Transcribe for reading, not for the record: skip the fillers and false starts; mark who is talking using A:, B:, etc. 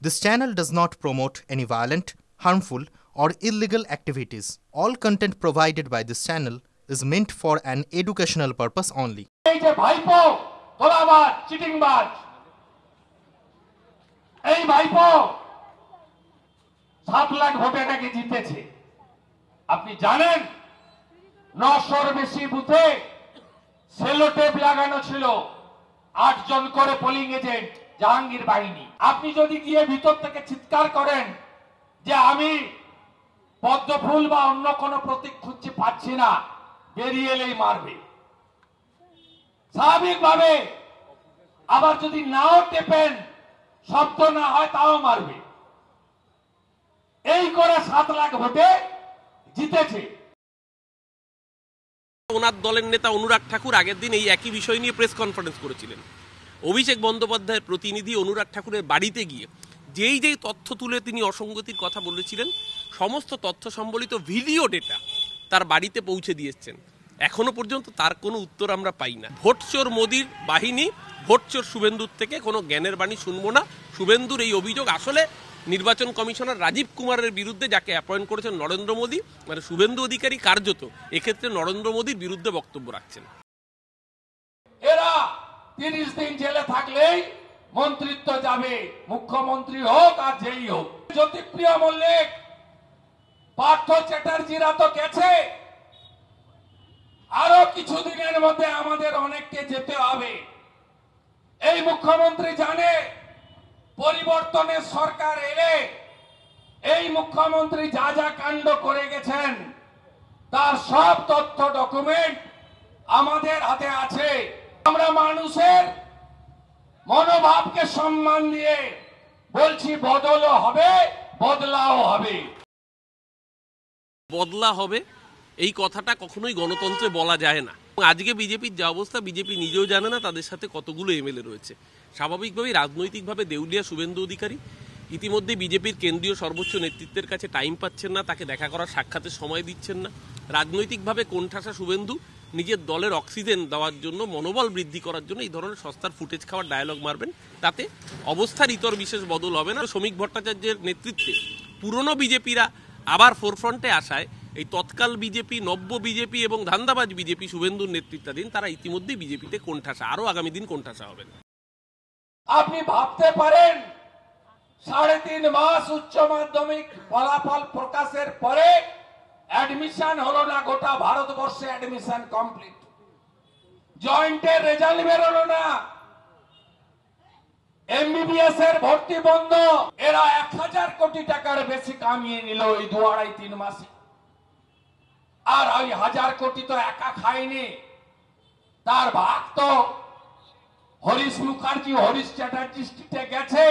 A: This channel does not promote any violent, harmful, or illegal activities. All content provided by this channel is meant for an educational purpose only.
B: এই যে ভাইপো তোলাবাজ চিটিংবাজ, এই ভাইপো 7 লাখ ভোটে নাকি জিতেছে। আপনি জানেন 900-র বেশি বুথে সেলোটেপ লাগানো ছিল, 8 জন করে পোলিং এজেন্ট, জাহাঙ্গীর বাহিনী। আপনি যদি গিয়ে ভিতর থেকে চিৎকার করেন যে আমি পদ্ম ফুল বা অন্য কোনো প্রতীক খুঁজে পাচ্ছি না, বেরিয়ে এলেই মারবে স্বাভাবিকভাবে। আবার যদি নাও টেপেন, শব্দ না হয় তাও মারবে। এই করে 7 লাখ ভোটে জিতেছে।
C: ওনার দলের নেতা অনুরাগ ঠাকুর আগের দিন এই একই বিষয় নিয়ে প্রেস কনফারেন্স করেছিলেন। অভিষেক বন্দ্যোপাধ্যায়ের প্রতিনিধি অনুরাগ ঠাকুরের বাড়িতে গিয়ে যেই তথ্য তুলে তিনি অসঙ্গতির কথা বলেছিলেন, সমস্ত তথ্য সম্বলিত ভিডিও ডেটা তার বাড়িতে পৌঁছে দিয়েছেন। এখনো পর্যন্ত তার কোনো উত্তর আমরা পাই না। ভোটচোর মোদির বাহিনী, ভোটচোর শুভেন্দুর থেকে কোনো জ্ঞানের বাণী শুনবো না। শুভেন্দুর এই অভিযোগ আসলে নির্বাচন কমিশনার রাজীব কুমারের বিরুদ্ধে, যাকে অ্যাপয়েন্ট করেছেন নরেন্দ্র মোদী, মানে শুভেন্দু অধিকারী কার্যত এক্ষেত্রে নরেন্দ্র মোদীর বিরুদ্ধে বক্তব্য রাখছেন।
B: এরা 30 দিন জেলে থাকলেই মন্ত্রিত্ব যাবে, মুখ্যমন্ত্রী হোক আর যেই হোক। জ্যোতিপ্রিয় মল্লিক, পার্থ চ্যাটার্জিরা তো গেছে, আরো কিছুদিনের মধ্যে আমাদের অনেককে যেতে হবে। এই মুখ্যমন্ত্রী জানে পরিবর্তনের সরকার এলে এই মুখ্যমন্ত্রী যা যা কাণ্ড করে গেছেন তার সব তথ্য ডকুমেন্ট আমাদের হাতে আছে। আমরা মানুষের মনোভাবকে সম্মান দিয়ে বলছি, বদলও হবে, বদলাও হবে।
C: বদলা হবে এই কথাটা কখনোই গণতন্ত্রে বলা যায় না। আজকে বিজেপির যে অবস্থা, বিজেপি নিজেও জানে না তাদের সাথে কতগুলো এমএলএ রয়েছে। স্বাভাবিকভাবেই রাজনৈতিকভাবে দেউলিয়া শুভেন্দু অধিকারী ইতিমধ্যে বিজেপির কেন্দ্রীয় সর্বোচ্চ নেতৃত্বের কাছে টাইম পাচ্ছেন না, তাকে দেখা করার সাক্ষাতের সময় দিচ্ছেন না। রাজনৈতিকভাবে কোণঠাসা শুভেন্দু নিজের দলের অক্সিজেন দেওয়ার জন্য, মনোবল বৃদ্ধি করার জন্য এই ধরনের সস্তার ফুটেজ খাওয়ার ডায়ালগ মারবেন। তাতে অবস্থার ইতর বিশেষ বদল হবে না। শ্রমিক ভট্টাচার্যের নেতৃত্বে পুরনো বিজেপিরা আবার ফোরফ্রন্টে আসায় এই তৎকাল বিজেপি, নব্য বিজেপি এবং ধান্দাবাজ বিজেপি শুভেন্দুর নেতৃত্বাধীন তারা ইতিমধ্যেই বিজেপিতে কোণঠাসা, আরো আগামী দিন কোণঠাসা হবেন।
B: আপনি ভাবতে পারেন 3.5 মাস উচ্চ মাধ্যমিক ফলাফল প্রকাশের পরে অ্যাডমিশন হলো না, গোটা ভারতবর্ষে অ্যাডমিশন কমপ্লিট। জয়েন্টের রেজাল্ট বেরোলো না, এমবিবিএস এর ভর্তি বন্ধ। এরা 1000 কোটি টাকার বেশি কামিয়ে নিল এই 2-2.5-3 মাসে। আর ওই 1000 কোটি তো একা খায়নি, তার ভাগ তো হরিশ মুখার্জি, হরিশ চ্যাটার্জি স্ট্রিটে গেছে।